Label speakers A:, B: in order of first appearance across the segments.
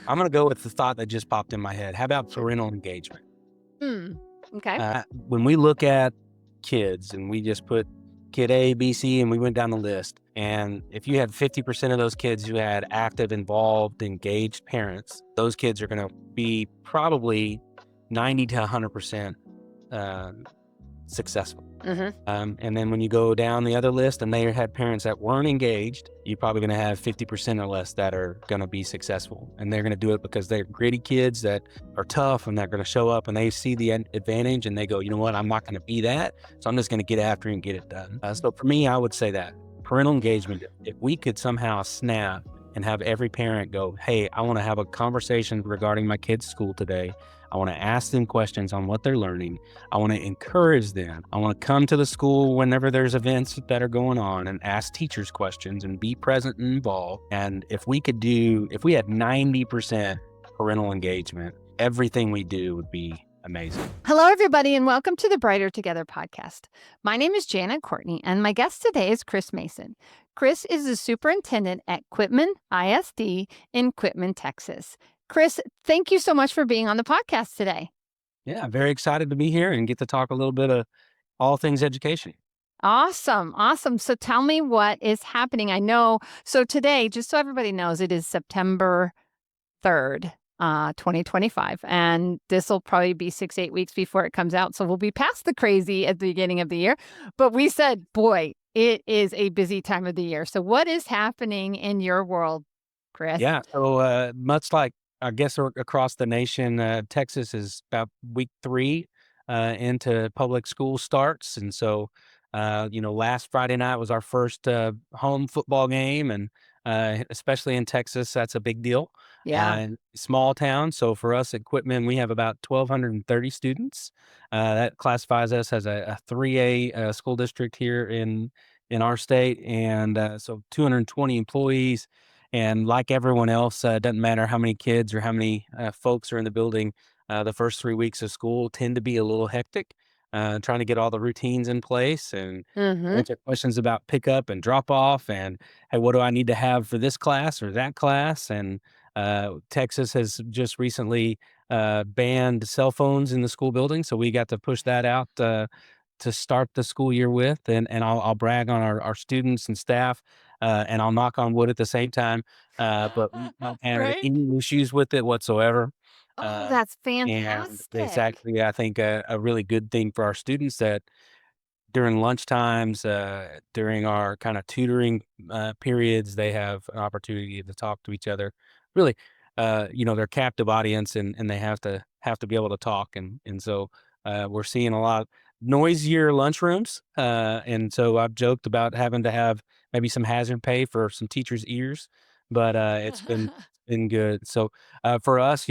A: I'm going to go with the thought that just popped in my head. How about parental engagement?
B: Hmm. Okay.
A: When we look at kids and we just put kid A, B, C, and we went down the list, and if you had 50% of those kids who had active, involved, engaged parents, those kids are going to be probably 90 to 100% successful.
B: Hmm.
A: And then when you go down the other list and they had parents that weren't engaged, you're probably going to have 50% or less that are going to be successful. And they're going to do it because they're gritty kids that are tough and they're going to show up and they see the advantage and they go, you know what, I'm not going to be that. So I'm just going to get after it and get it done. So for me, I would say that parental engagement, if we could somehow snap and have every parent go, hey, I want to have a conversation regarding my kid's school today. I want to ask them questions on what they're learning. I want to encourage them. I want to come to the school whenever there's events that are going on and ask teachers questions and be present and involved. And if we had 90% parental engagement, everything we do would be amazing.
B: Hello, everybody, and welcome to the Brighter Together podcast. My name is Janet Courtney, and my guest today is Chris Mason. Chris is the superintendent at Quitman ISD in Quitman, Texas. Chris, thank you so much for being on the podcast today.
A: Yeah, I'm very excited to be here and get to talk a little bit of all things education.
B: Awesome. Awesome. So tell me what is happening. I know. So today, just so everybody knows, it is September 3rd, 2025. And this will probably be 6, 8 weeks before it comes out. So we'll be past the crazy at the beginning of the year. But we said, boy, it is a busy time of the year. So what is happening in your world, Chris?
A: Yeah. So much like I guess across the nation, Texas is about week 3 into public school starts, and so last Friday night was our first home football game, and especially in Texas, that's a big deal.
B: Yeah.
A: Small town, so for us at Quitman, we have about 1,230 students. That classifies us as a 3A school district here in our state, and so 220 employees. And like everyone else, it doesn't matter how many kids or how many folks are in the building. The first 3 weeks of school tend to be a little hectic, trying to get all the routines in place and
B: Mm-hmm.
A: answer questions about pickup and drop off. And hey, what do I need to have for this class or that class? And Texas has just recently banned cell phones in the school building, so we got to push that out. To start the school year with, and I'll brag on our students and staff, and I'll knock on wood at the same time, but we don't have
B: Right?
A: any issues with it whatsoever,
B: Oh,
A: uh,
B: that's
A: and it's
B: fantastic.
A: actually, I think, a really good thing for our students that during lunchtimes, during our kinda tutoring, periods, they have an opportunity to talk to each other. Really, they're captive audience and they have to be able to talk, and so, we're seeing a lot noisier lunchrooms, and so I've joked about having to have maybe some hazard pay for some teachers' ears, but, it's been good. So, for us,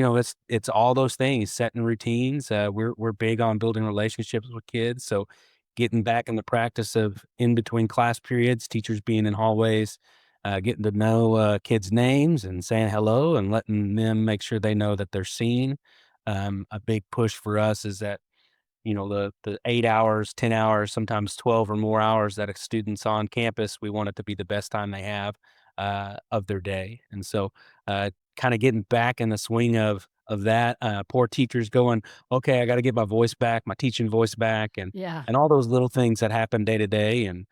A: it's all those things, setting routines, we're big on building relationships with kids, so getting back in the practice of in between class periods, teachers being in hallways, getting to know kids' names and saying hello and letting them make sure they know that they're seen. A big push for us is that the 8 hours, 10 hours, sometimes 12 or more hours that a student's on campus, we want it to be the best time they have of their day. And so, kind of getting back in the swing of that. Poor teachers going, okay, I got to get my voice back, my teaching voice back, and
B: Yeah.
A: and all those little things that happen day to day, and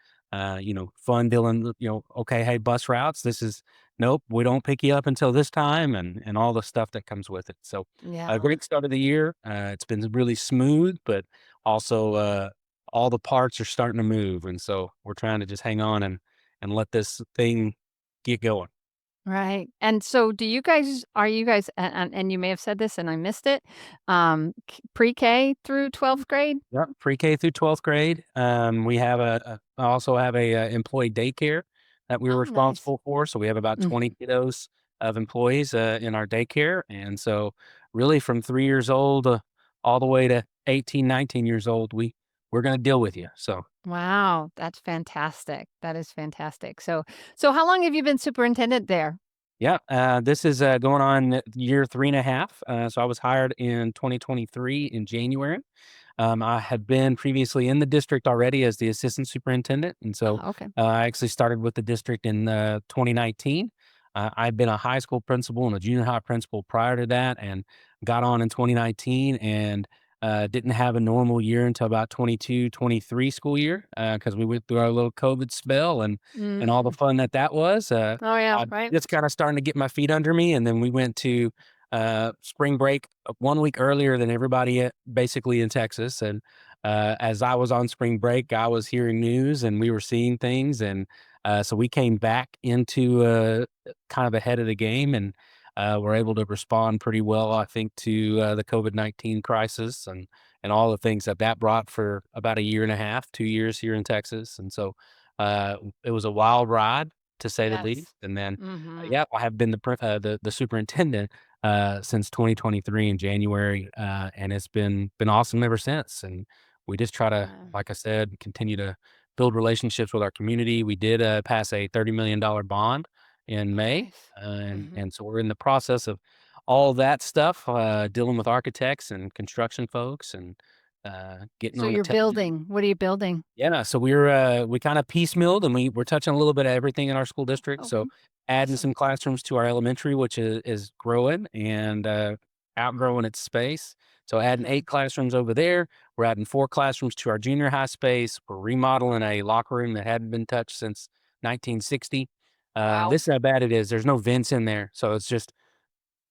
A: fun dealing. Okay, hey, bus routes. This is nope, we don't pick you up until this time, and all the stuff that comes with it. So a
B: Yeah.
A: great start of the year. It's been really smooth, but also all the parts are starting to move, and so we're trying to just hang on and let this thing get going.
B: Right. And so are you guys, and you may have said this and I missed it, pre-K through 12th grade?
A: Yep, pre-K through 12th grade. We have I also have a employee daycare that we're
B: Oh, nice.
A: responsible for. So we have about
B: Mm.
A: 20 kiddos of employees in our daycare, and so really from 3 years old all the way to 18, 19 years old, we're going to deal with you. So
B: Wow, that's fantastic. That is fantastic. So how long have you been superintendent there?
A: yeah, this is going on year 3.5. So I was hired in 2023 in January. I had been previously in the district already as the assistant superintendent, and so
B: Okay.
A: I actually started with the district in 2019. I'd been a high school principal and a junior high principal prior to that, and got on in 2019, and didn't have a normal year until about 22, 23 school year, because we went through our little COVID spell and all the
B: Mm.
A: fun that that was.
B: Oh, yeah,
A: I
B: right.
A: just kinda starting to get my feet under me, and then we went to, spring break, 1 week earlier than everybody, basically in Texas, and, as I was on spring break, I was hearing news, and we were seeing things, and, so we came back into, kind of ahead of the game, and, were able to respond pretty well, I think, to, the COVID-19 crisis and all the things that that brought for about a year and a half, 2 years here in Texas, and so, it was a wild ride, to say the least,
B: Yes.
A: and then,
B: Mhm.
A: yeah, I have been the superintendent, since 2023 in January, and it's been awesome ever since, and we just try to,
B: Yeah.
A: like I said, continue to build relationships with our community. We did, pass a $30 million bond in
B: Oh,
A: May,
B: nice.
A: and
B: Mhm.
A: so we're in the process of all that stuff, dealing with architects and construction folks and, getting
B: So
A: on the
B: you're building. What are you building?
A: yeah, no, so we kinda piecemealed, and we're touching a little bit of everything in our school district, so
B: Okay.
A: adding
B: Awesome.
A: some classrooms to our elementary, which is growing and, outgrowing its space. So adding
B: Mhm.
A: 8 classrooms over there. We're adding 4 classrooms to our junior high space. We're remodeling a locker room that hadn't been touched since 1960.
B: Wow.
A: This is how bad it is. There's no vents in there, so it's just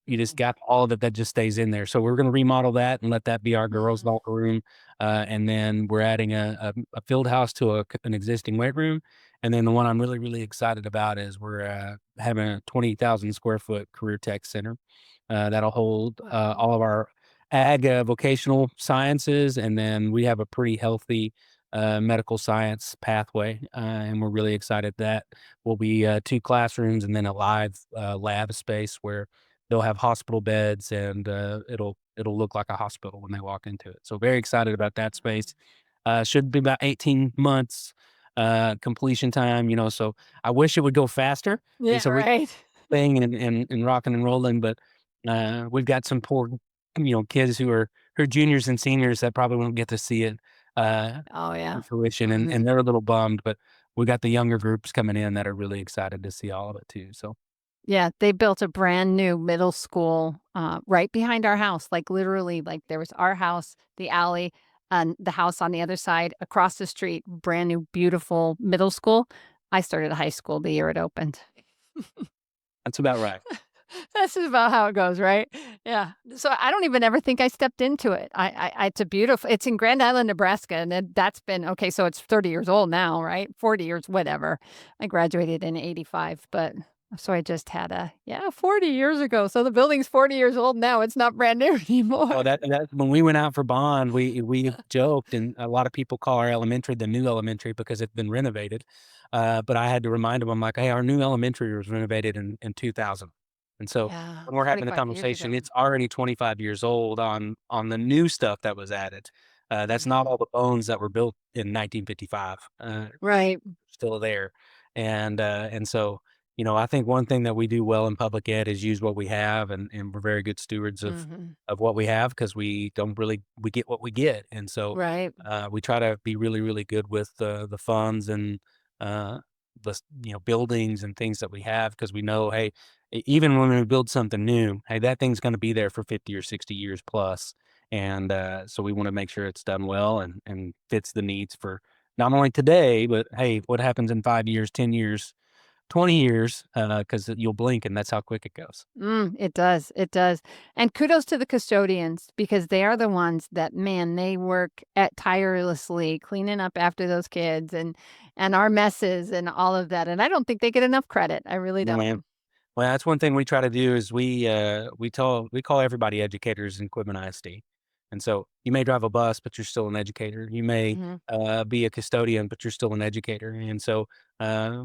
A: you just
B: Mm.
A: got all of it that just stays in there. So we're gonna remodel that and let that be our girls'
B: Mhm.
A: locker room, and then we're adding a field house to an existing weight room, and then the one I'm really, really excited about is we're, having a 20,000 square foot career tech center, that'll hold,
B: Wow.
A: all of our ag, vocational sciences, and then we have a pretty healthy, medical science pathway, and we're really excited that will be, 2 classrooms and then a live, lab space where they'll have hospital beds and, it'll look like a hospital when they walk into it. So very excited about that space. Should be about 18 months, completion time, so I wish it would go faster.
B: Yeah,
A: It's a real
B: right.
A: thing and rocking and rolling, but, we've got some poor, kids who are juniors and seniors that probably won't get to see it,
B: Oh,
A: to
B: yeah.
A: fruition, and
B: Mhm.
A: they're a little bummed, but we got the younger groups coming in that are really excited to see all of it too, so
B: Yeah, they built a brand new middle school, right behind our house, like, literally, like, there was our house, the alley, and the house on the other side, across the street, brand new, beautiful middle school. I started high school the year it opened.
A: that's about right.
B: That's just about how it goes, right? Yeah. So I don't even ever think I stepped into it. It's a beautiful. It's in Grand Island, Nebraska, and that's been okay. So it's 30 years old now, right? 40 years, whatever. I graduated in '85, but so I just had 40 years ago. So the building's 40 years old now. It's not brand new anymore.
A: Well, that when we went out for bond, we joked, and a lot of people call our elementary the new elementary because it's been renovated. But I had to remind them, I'm like, "Hey, our new elementary was renovated in 2000." And so
B: Yeah,
A: when we're having the
B: 25 years ago.
A: conversation, it's already 25 years old on the new stuff that was added. That's not
B: Mhm.
A: all the bones that were built in 1955.
B: Right.
A: Still there. And so, I think one thing that we do well in public ed is use what we have, and we're very good stewards
B: Mhm.
A: of what we have because we get what we get. And so,
B: Right.
A: we try to be really, really good with the funds and, uh, buildings and things that we have because we know, hey, even when we build something new, hey, that thing's going to be there for 50 or 60 years plus. And, so we want to make sure it's done well and fits the needs for not only today, but hey, what happens in 5 years, 10 years, 20 years, because you'll blink and that's how quick it goes.
B: It does, it does, and kudos to the custodians because they are the ones that, man, they work at tirelessly cleaning up after those kids and our messes and all of that, and I don't think they get enough credit, I really
A: No,
B: don't.
A: man. Well, that's one thing we try to do is we call everybody educators in Quitman ISD. And so you may drive a bus, but you're still an educator. You may
B: Mhm.
A: be a custodian, but you're still an educator. And so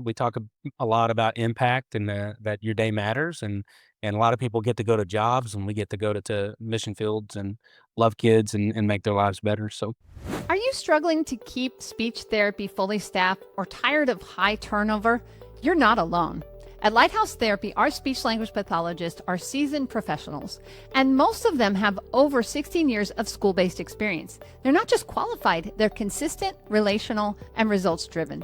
A: we talk a lot about impact and that your day matters. And a lot of people get to go to jobs, and we get to go to mission fields and love kids and make their lives better. So
B: Are you struggling to keep speech therapy fully staffed or tired of high turnover? You're not alone. At Lighthouse Therapy, our speech language pathologists are seasoned professionals, and most of them have over 16 years of school based experience. They're not just qualified, they're consistent, relational, and results driven.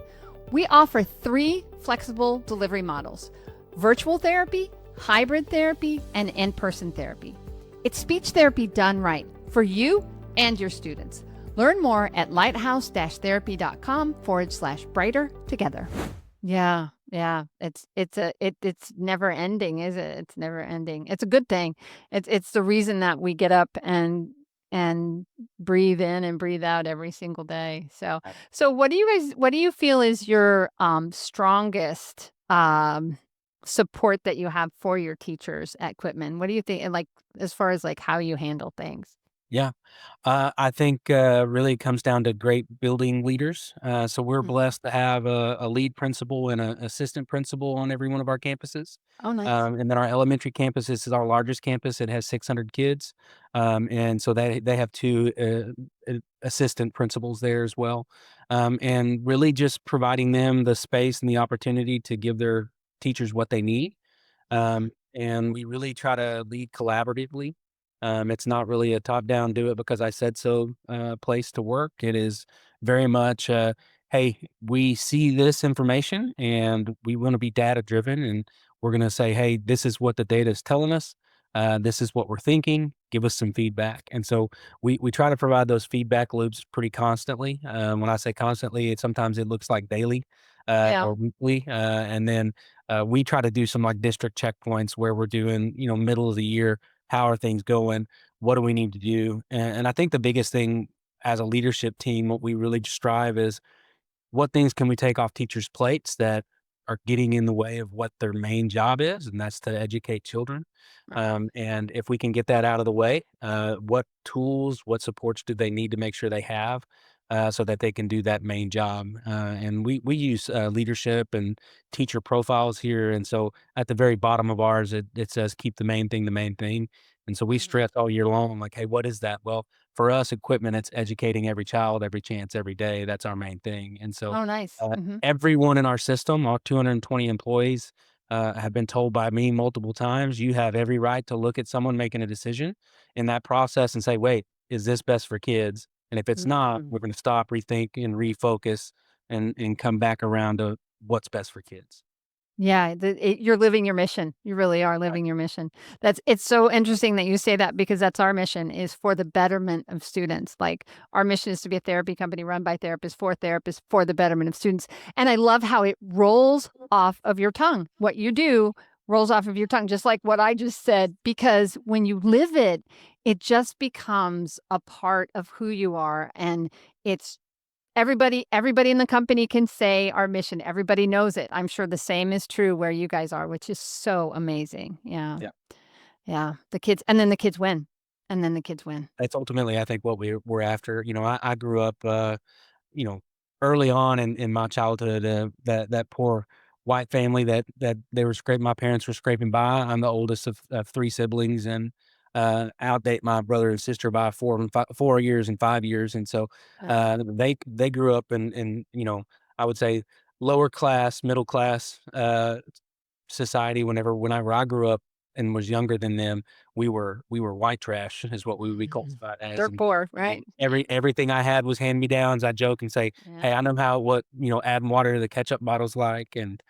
B: We offer 3 flexible delivery models. virtual therapy, hybrid therapy, and in person therapy. It's speech therapy done right for you and your students. Learn more at lighthouse-therapy.com/brighter together. Yeah, yeah. It's never ending, is it? It's never ending. It's a good thing. It's the reason that we get up and breathe in and breathe out every single day. So what do you feel is your strongest support that you have for your teachers at Quitman? What do you think, and like as far as like how you handle things?
A: Yeah. I think, really it comes down to great building leaders. So we're
B: Mm.
A: blessed to have a lead principal and an assistant principal on every one of our campuses.
B: Oh, nice.
A: And then our elementary campus is our largest campus. It has 600 kids. And so they have two assistant principals there as well. And really just providing them the space and the opportunity to give their teachers what they need.
B: Yeah.
A: And we really try to lead collaboratively. It's not really a top down do it because I said so place to work. It is very much, hey, we see this information and we want to be data driven. And we're going to say, hey, this is what the data is telling us. This is what we're thinking. Give us some feedback. And so we try to provide those feedback loops pretty constantly. When I say constantly, sometimes it looks like daily
B: Yeah.
A: or weekly. And then we try to do some like district checkpoints where we're doing, middle of the year, how are things going? What do we need to do? And I think the biggest thing as a leadership team, what we really strive is what things can we take off teachers' plates that are getting in the way of what their main job is, and that's to educate children.
B: Right.
A: And if we can get that out of the way, what tools, what supports do they need to make sure they have so that they can do that main job? And we use leadership and teacher profiles here, and so at the very bottom of ours, it says keep the main thing the main thing. And so we
B: Mhm.
A: stress all year long, like, hey, what is that? Well, for us, equipment, it's educating every child, every chance, every day. That's our main thing. And so
B: Oh, nice.
A: everyone in our system, our 220 employees, have been told by me multiple times, you have every right to look at someone making a decision in that process and say, wait, is this best for kids? And if it's not,
B: Mhm.
A: we're going to stop, rethink, and refocus and come back around to what's best for kids.
B: Yeah, you're living your mission. You really are
A: Right.
B: living your mission. It's so interesting that you say that because that's our mission is for the betterment of students. Like our mission is to be a therapy company run by therapists for the betterment of students. And I love how it rolls off of your tongue. What you do rolls off of your tongue, just like what I just said, because when you live it, it just becomes a part of who you are. And it's everybody in the company can say our mission. Everybody knows it. I'm sure the same is true where you guys are, which is so amazing. Yeah.
A: Yeah.
B: Yeah. The kids and then the kids win. And then the kids win.
A: That's ultimately, I think, what we're after. I grew up, you know, early on in my childhood, that poor white family that they were scraping. My parents were scraping by. I'm the oldest of three siblings, and outdate my brother and sister by 4 years and 5 years. And so
B: Yeah.
A: they grew up in I would say lower class, middle class society. Whenever I grew up and was younger than them, we were white trash is what we would be
B: Mhm.
A: classified as,
B: Dirt
A: and
B: poor,
A: and
B: right?
A: everything I had was hand-me-downs. I joke and say,
B: Yeah.
A: "Hey, I know how what, adding water to the ketchup bottle's like," and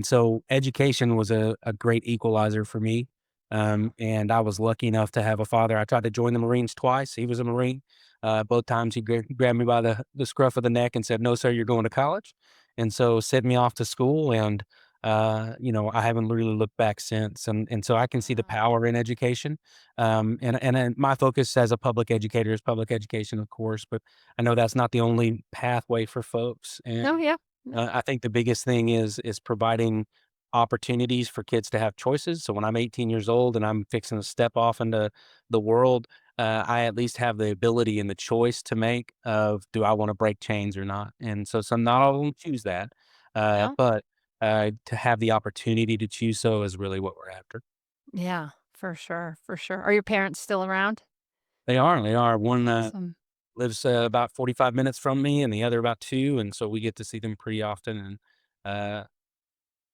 A: so education was a great equalizer for me,
B: Yeah.
A: and I was lucky enough to have a father. I tried to join the Marines twice. He was a Marine. Both times he grabbed me by the scruff of the neck and said, "No, sir, you're going to college," and so sent me off to school, and I haven't really looked back since, and so I can see the
B: Wow.
A: power in education. And my focus as a public educator is public education, of course, but I know that's not the only pathway for folks.
B: No,
A: And
B: yeah. No.
A: I think the biggest thing is providing opportunities for kids to have choices. So when I'm 18 years old and I'm fixing to step off into the world, I at least have the ability and the choice to make of do I want to break chains or not. And so some not
B: Yeah.
A: all of them choose that,
B: Yeah.
A: but to have the opportunity to choose so is really what we're after.
B: Yeah. For sure. For sure. Are your parents still around?
A: They are. They are. One
B: Awesome.
A: lives about 45 minutes from me, and the other about two, and so we get to see them pretty often and uh,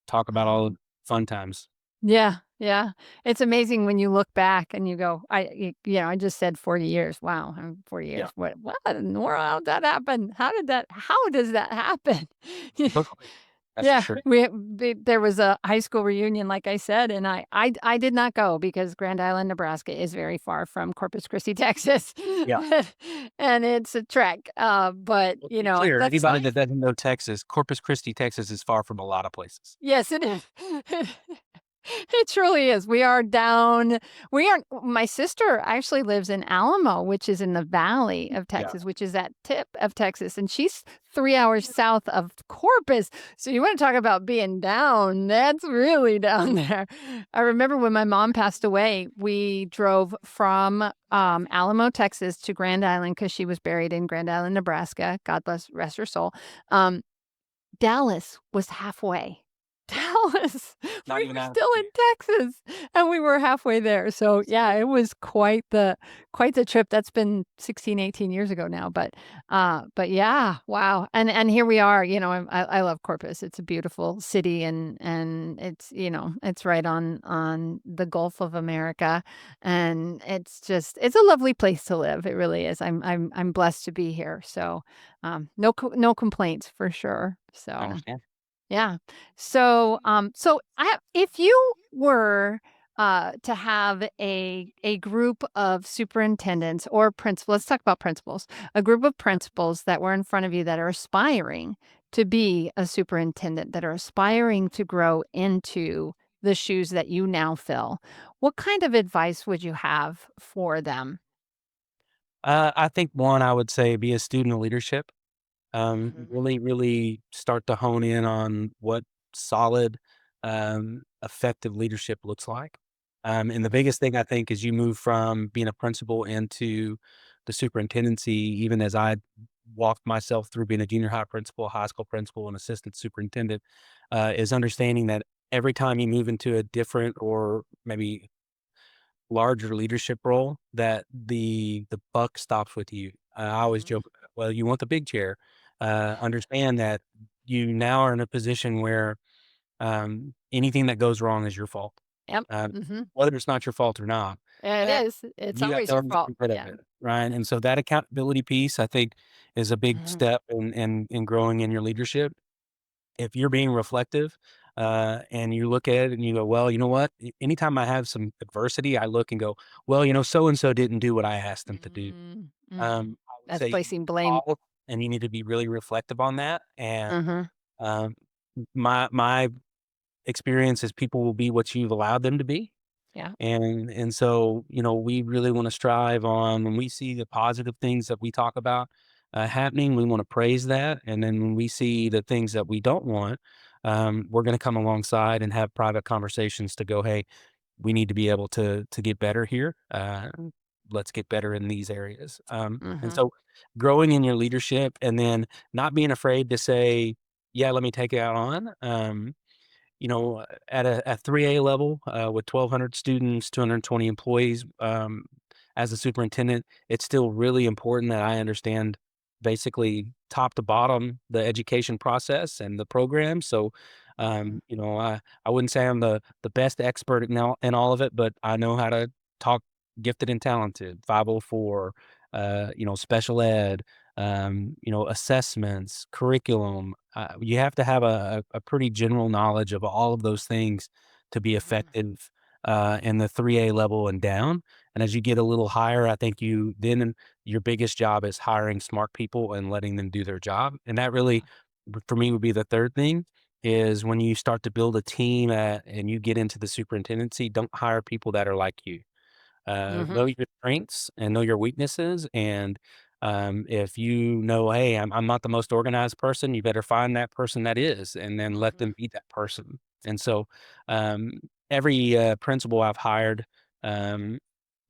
A: talk about
B: Wow.
A: all the fun times.
B: Yeah, yeah. It's amazing when you look back and you go, I just said 40 years. Wow, 40
A: Yeah,
B: years. What in the world? How did that happen? How does that happen?
A: totally. That's for
B: Yeah,
A: sure.
B: there was a high school reunion, like I said, and I did not go because Grand Island, Nebraska is very far from Corpus Christi, Texas,
A: Yeah.
B: and it's a trek, but,
A: Well, to be clear,
B: that's
A: anybody that
B: nice.
A: doesn't know Texas, Corpus Christi, Texas is far from a lot of places.
B: Yes, it is. It truly is. We are my sister actually lives in Alamo, which is in the valley of
A: Yeah.
B: Texas, which is that tip of Texas, and she's 3 hours south of Corpus. So you wanna talk about being down, that's really down there. I remember when my mom passed away, we drove from, Alamo, Texas to Grand Island because she was buried in Grand Island, Nebraska. God bless rest her soul. Um, Dallas was halfway. Dallas.
A: Not
B: We
A: even
B: were
A: out of
B: still in Texas, and we were halfway there. So, yeah, it was quite the trip. That's been 16, 18 years ago now, but yeah, wow. And here we are, I love Corpus. It's a beautiful city and it's right on the Gulf of America, and it's a lovely place to live. It really is. I'm blessed to be here. So, no complaints for sure.
A: I
B: So,
A: understand.
B: yeah. So if you were to have a group of superintendents or principals, let's talk about principals, a group of principals that were in front of you that are aspiring to be a superintendent, that are aspiring to grow into the shoes that you now fill, what kind of advice would you have for them?
A: I think one, I would say be a student of leadership.
B: Mhm.
A: Really, really start to hone in on what solid, effective leadership looks like. And the
B: Mhm.
A: biggest thing I think is you move from being a principal into the superintendency, even as I walked myself through being a junior high principal, high school principal, and assistant superintendent, is understanding that every time you move into a different or maybe larger leadership role that the buck stops with you. I always
B: Mhm.
A: joke, well, you want the big chair. Understand that you now are in a position where anything that goes wrong is your fault.
B: Yep.
A: Uh,
B: Mhm.
A: whether it's not your fault or not,
B: It
A: uh,
B: is. It's
A: you have
B: always
A: to
B: your
A: own
B: fault.
A: every bit of
B: Yeah.
A: it, right? And so that accountability piece, I think, is a big
B: Mhm.
A: step in growing in your leadership. If you're being reflective, and you look at it and you go, "Well, you know what? Anytime I have some adversity, I look and go, well, so and so didn't do what I asked them to do."
B: Mm, mhm.
A: I would
B: That's
A: say you
B: placing blame.
A: pause and you need to be really reflective on that, and,
B: Mhm.
A: um, my experience is people will be what you've allowed them to be.
B: Yeah.
A: And so, we really wanna strive on when we see the positive things that we talk about, happening, we wanna praise that, and then when we see the things that we don't want, we're gonna come alongside and have private conversations to go, "Hey, we need to be able to get better here, let's get better in these areas." And
B: Mhm.
A: so growing in your leadership and then not being afraid to say, "Yeah, let me take it out on." At a 3A level, with 1,200 students, 220 employees, as a superintendent, it's still really important that I understand basically top to bottom the education process and the program. So,
B: Mhm.
A: I wouldn't say I'm the best expert in all of it, but I know how to talk gifted and talented, 504, special ed, assessments, curriculum. You have to have a pretty general knowledge of all of those things to be
B: Mhm.
A: effective, in the 3A level and down. And as you get a little higher, I think your biggest job is hiring smart people and letting them do their job. And that really, for me, would be the third thing is when you start to build a team and you get into the superintendency, don't hire people that are like you. Know
B: Mhm.
A: your strengths and know your weaknesses. And if you know, hey, I'm not the most organized person, you better find that person that is, and then let them
B: Mhm.
A: be that person. And so, um, every principal I've hired, um,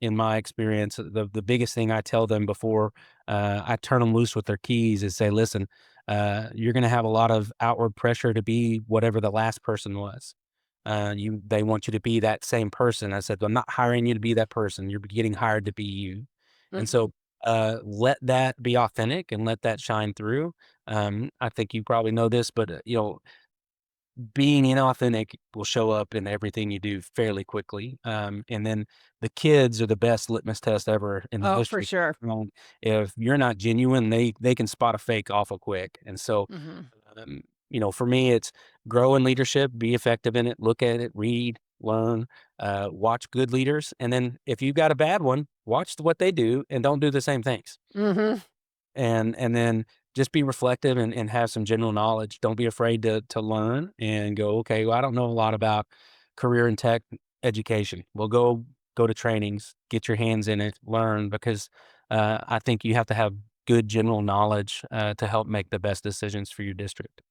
A: in my experience, the biggest thing I tell them before I turn them loose with their keys is say, listen, you're going to have a lot of outward pressure to be whatever the last person was. They want you to be that same person. I said, I'm not hiring you to be that person. You're getting hired to be you. And
B: Mhm.
A: so, let that be authentic and let that shine through. I think you probably know this, but being inauthentic will show up in everything you do fairly quickly. And then the kids are the best litmus test ever in the
B: Oh, for
A: history.
B: sure.
A: If you're not genuine, they can spot a fake awful quick. And so,
B: Mhm.
A: For me, it's grow in leadership, be effective in it, look at it, read, learn, watch good leaders. And then if you've got a bad one, watch what they do and don't do the same things.
B: Mhm.
A: And then just be reflective and have some general knowledge. Don't be afraid to learn and go, okay, well, I don't know a lot about career and tech education. Well, go to trainings, get your hands in it, learn because I think you have to have good general knowledge to help make the best decisions for your district.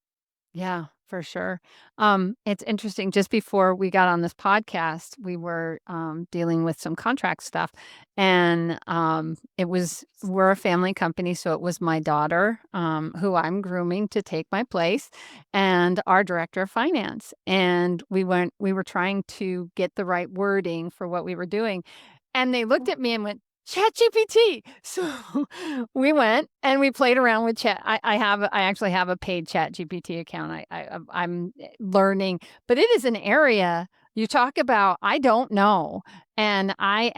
B: Yeah, for sure. It's interesting. Just before we got on this podcast, we were dealing with some contract stuff, and we're a family company, so it was my daughter who I'm grooming to take my place, and our director of finance, and we were trying to get the right wording for what we were doing, and they looked at me and went, ChatGPT. So we went and we played around with chat. I actually have a paid ChatGPT account. I'm learning, but it is an area you talk about I don't know. And I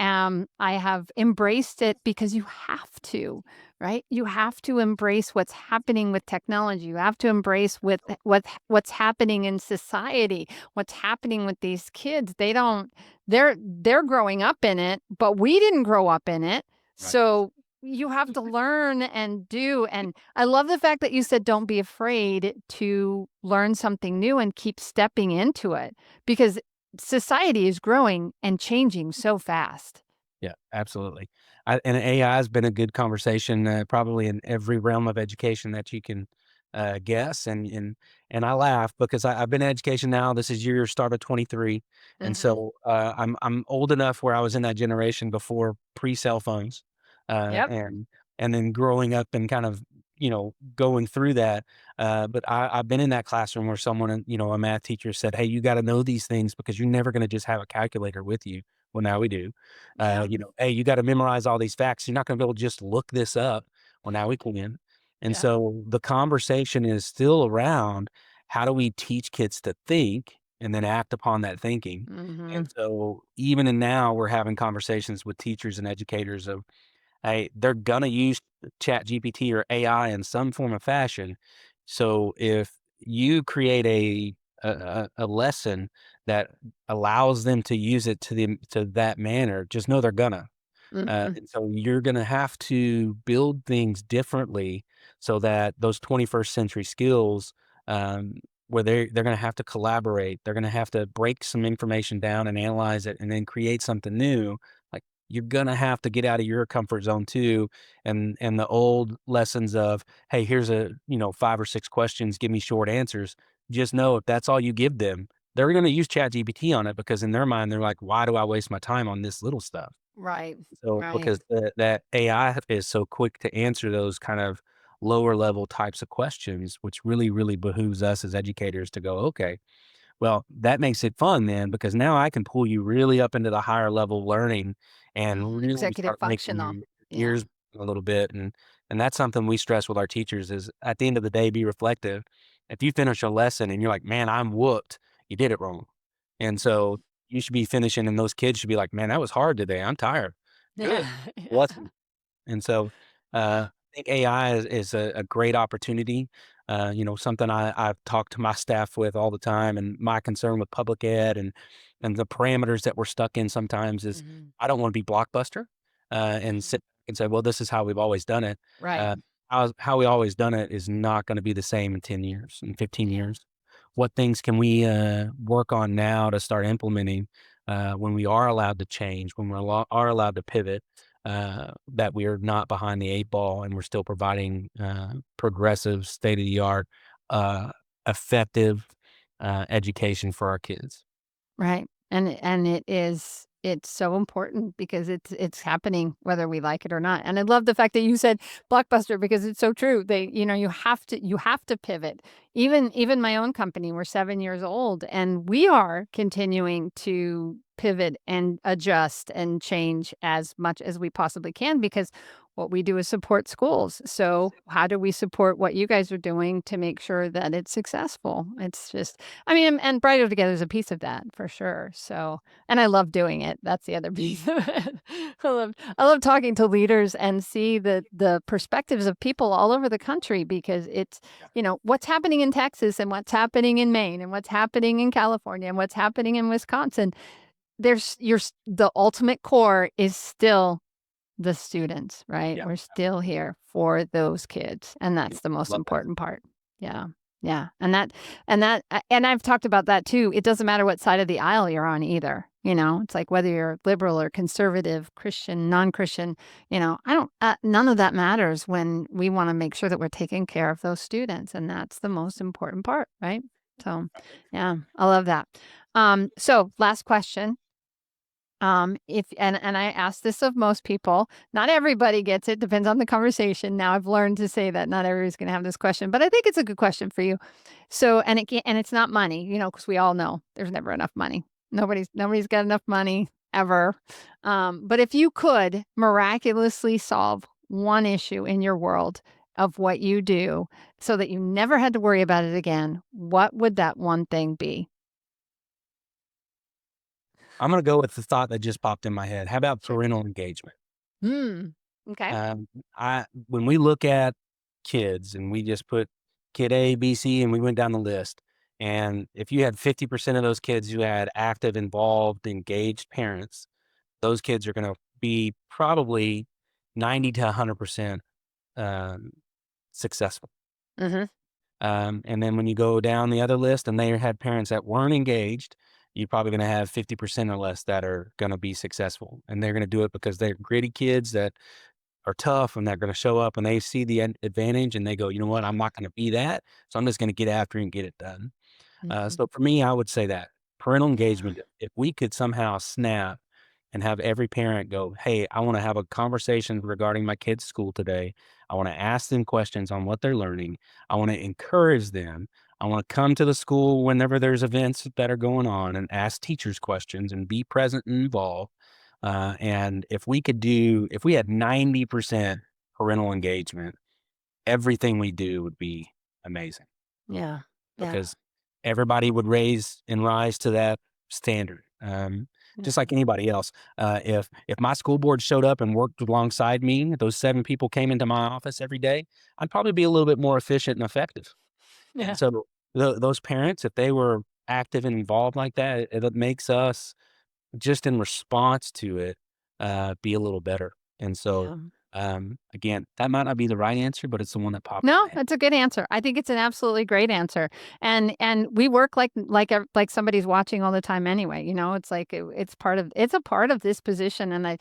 B: have embraced it because you have to, right? You have to embrace what's happening with technology. You have to embrace what's happening in society, what's happening with these kids. They're growing up in it, but we didn't grow up in it.
A: Right.
B: So you have to learn and do. And I love the fact that you said don't be afraid to learn something new and keep stepping into it because society is growing and changing so fast.
A: Yeah, absolutely. And AI has been a good conversation, probably in every realm of education that you can guess. And I laugh because I've been in education now. This is year start of 23, and
B: Hmm.
A: so I'm old enough where I was in that generation before pre cell phones, uh,
B: Yep.
A: and and then growing up and kind of going through that. But I've been in that classroom where someone, a math teacher said, "Hey, you got to know these things because you're never going to just have a calculator with you." Well, now we do.
B: Yeah.
A: Hey, you gotta memorize all these facts. You're not gonna be able to just look this up. Well, now we can. And
B: Yeah.
A: so the conversation is still around how do we teach kids to think and then act upon that thinking? And
B: Hmm.
A: so even in now, we're having conversations with teachers and educators of, hey, they're gonna use Chat GPT or AI in some form of fashion. So if you create a lesson that allows them to use it to that manner, just know they're gonna.
B: Hmm.
A: And so you're gonna have to build things differently so that those 21st century skills, um, where they're gonna have to collaborate, they're gonna have to break some information down and analyze it and then create something new. Like, you're gonna have to get out of your comfort zone too, and the old lessons of, "Hey, here's 5 or 6 questions, give me short answers." Just know if that's all you give them, they're gonna use ChatGPT on it because in their mind, they're like, "Why do I waste my time on this little stuff?"
B: Right.
A: So,
B: Right.
A: because that AI is so quick to answer those kind of lower level types of questions, which really, really behooves us as educators to go, okay, well, that makes it fun then because now I can pull you really up into the higher level learning and really
B: Executive
A: start making
B: functional.
A: your
B: Yeah.
A: ears a little bit. And that's something we stress with our teachers is at the end of the day, be reflective. If you finish a lesson and you're like, man, I'm whooped, you did it wrong. And so you should be finishing and those kids should be like, man, that was hard today. I'm tired.
B: Yeah.
A: Good.
B: Yeah.
A: Lesson. And so, I think AI is a great opportunity, something I've talked to my staff with all the time, and my concern with public ed and the parameters that we're stuck in sometimes is
B: Mhm.
A: I don't wanna be Blockbuster, and
B: Mhm.
A: sit and say, "Well, this is how we've always done it."
B: Right.
A: Uh, how we always done it is not gonna be the same in 10 years, in 15
B: Yeah.
A: years. What things can we, work on now to start implementing, when we are allowed to change, when are allowed to pivot, that we are not behind the 8 ball and we're still providing, progressive, state of the art, uh, effective, education for our kids.
B: Right. And it's so important because it's happening whether we like it or not. And I love the fact that you said Blockbuster because it's so true. You have to pivot. Even my own company, we're 7 years old and we are continuing to pivot and adjust and change as much as we possibly can because what we do is support schools. So, how do we support what you guys are doing to make sure that it's successful? It's just, I mean, and Brighter Together is a piece of that for sure. So, and I love doing it. That's the other piece of it. I love talking to leaders and see the perspectives of people all over the country because it's, what's happening in Texas and what's happening in Maine and what's happening in California and what's happening in Wisconsin. The ultimate core is still the students, right?
A: Yeah.
B: We're still here for those kids, and
A: Yeah.
B: that's the most
A: Love that.
B: important part. Yeah. Yeah, and I've talked about that too. It doesn't matter what side of the aisle you're on either, It's like whether you're liberal or conservative, Christian, non-Christian, I don't none of that matters when we wanna make sure that we're taking care of those students, and that's the most important part, right? So, yeah, I love that. So last question. If and I ask this of most people, not everybody gets it, depends on the conversation. Now I've learned to say that not everybody's gonna have this question, but I think it's a good question for you. So, and it's not money, because we all know there's never enough money. Nobody's got enough money ever. But if you could miraculously solve one issue in your world of what you do so that you never had to worry about it again, what would that one thing be?
A: I'm gonna go with the thought that just popped in my head. How about
B: Sure.
A: parental engagement?
B: Hmm. Okay.
A: Um, I when we look at kids and we just put kid A, B, C, and we went down the list, and if you had 50% of those kids who had active, involved, engaged parents, those kids are gonna be probably 90 to 100% um, successful.
B: Mhm.
A: And then when you go down the other list and they had parents that weren't engaged, you're probably going to have 50% or less that are going to be successful. And they're going to do it because they're gritty kids that are tough and they're going to show up and they see the advantage and they go, you know what, I'm not going to be that. So I'm just going to get after it and get it done.
B: Mhm.
A: So for me, I would say that parental
B: Yeah.
A: engagement, if we could somehow snap and have every parent go, hey, I want to have a conversation regarding my kid's school today. I want to ask them questions on what they're learning. I want to encourage them. I want to come to the school whenever there's events that are going on and ask teachers questions and be present and involved. And if we had 90% parental engagement, everything we do would be amazing
B: Yeah. Yeah.
A: because everybody would raise and rise to that standard.
B: Yeah.
A: Just like anybody else. If my school board showed up and worked alongside me, those 7 people came into my office every day, I'd probably be a little bit more efficient and effective. And
B: Yeah.
A: so those parents, if they were active and involved like that, it makes us just in response to it, be a little better. And so,
B: Yeah.
A: again, that might not be the right answer, but it's the one that popped in my
B: No,
A: head.
B: that's a good answer. I think it's an absolutely great answer. And we work like somebody's watching all the time anyway, It's like it's a part of this position and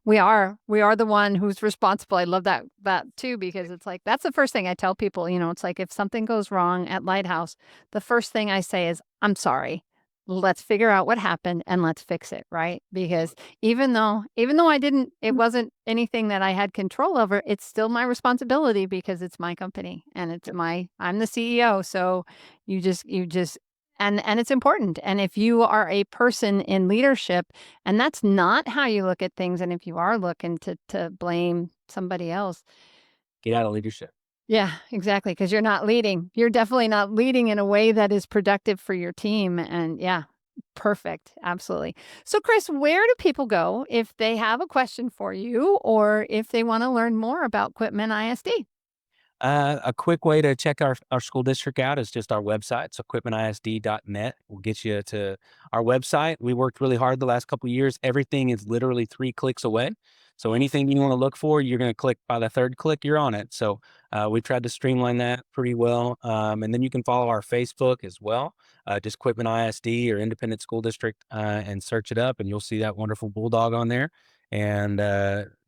B: we are the one who's responsible. I love that too because it's like that's the first thing I tell people, it's like if something goes wrong at Lighthouse, the first thing I say is, "I'm sorry. Let's figure out what happened and let's fix it," right? Because even though it wasn't anything that I had control over, it's still my responsibility because it's my company and
A: Yep.
B: I'm the CEO. So you just and it's important. And if you are a person in leadership and that's not how you look at things, and if you are looking to blame somebody else,
A: Get out of leadership.
B: yeah, exactly. Because you're not leading. You're definitely not leading in a way that is productive for your team. And yeah, perfect. Absolutely. So, Chris, where do people go if they have a question for you or if they want to learn more about Quitman ISD?
A: A quick way to check our school district out is just our website. So quitmanisd.net will get you to our website. We worked really hard the last couple of years. Everything is literally 3 clicks away. So
B: Nice.
A: anything you want to look for, you're going to click by the third click, you're on it. So we tried to streamline that pretty well. And then you can follow our Facebook as well. Just Quitman ISD or Independent School District and search it up, and you'll see that wonderful bulldog on there. And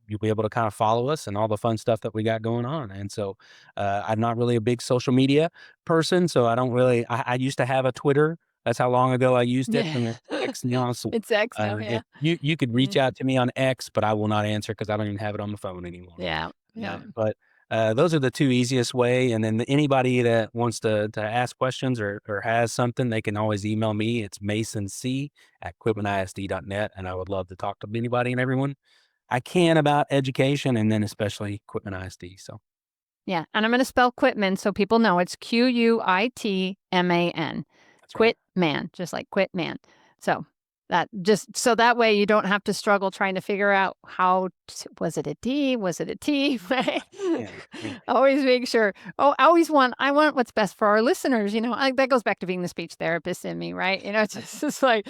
A: you'll be able to kind of follow us and all the fun stuff that we got going on. And so I'm not really a big social media person, so I don't really. I used to have a Twitter. That's how long ago I used it,
B: Yeah.
A: and it's X now. So
B: It's X now.
A: if
B: Yeah.
A: you could
B: Yeah.
A: reach out to me on X, but I will not answer because I don't even have it on the phone anymore.
B: Yeah. Yeah.
A: But those are the two easiest way. And then anybody that wants to ask questions or has something, they can always email me. It's masonc@quitmanisd.net, and I would love to talk to anybody and everyone. I can about education, and then especially Quitman ISD. So
B: Yeah, and I'm gonna spell Quitman so people know it's Quitman.
A: that's right.
B: Quit man, just like quit man. So that just so that way you don't have to struggle trying to figure out how was it a D? Was it a T? Right?
A: Yeah, yeah,
B: Always make sure. Oh, I want what's best for our listeners. That goes back to being the speech therapist in me, right? It's like,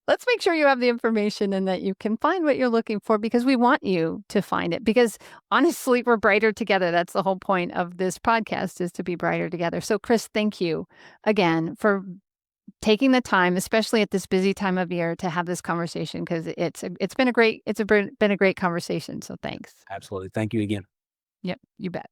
B: let's make sure you have the information and that you can find what you're looking for because we want you to find it. Because honestly, we're brighter together. That's the whole point of this podcast is to be brighter together. So, Chris, thank you again for taking the time, especially at this busy time of year, to have this conversation because it's been a great conversation. So, thanks.
A: absolutely. Thank you again.
B: Yep, you bet.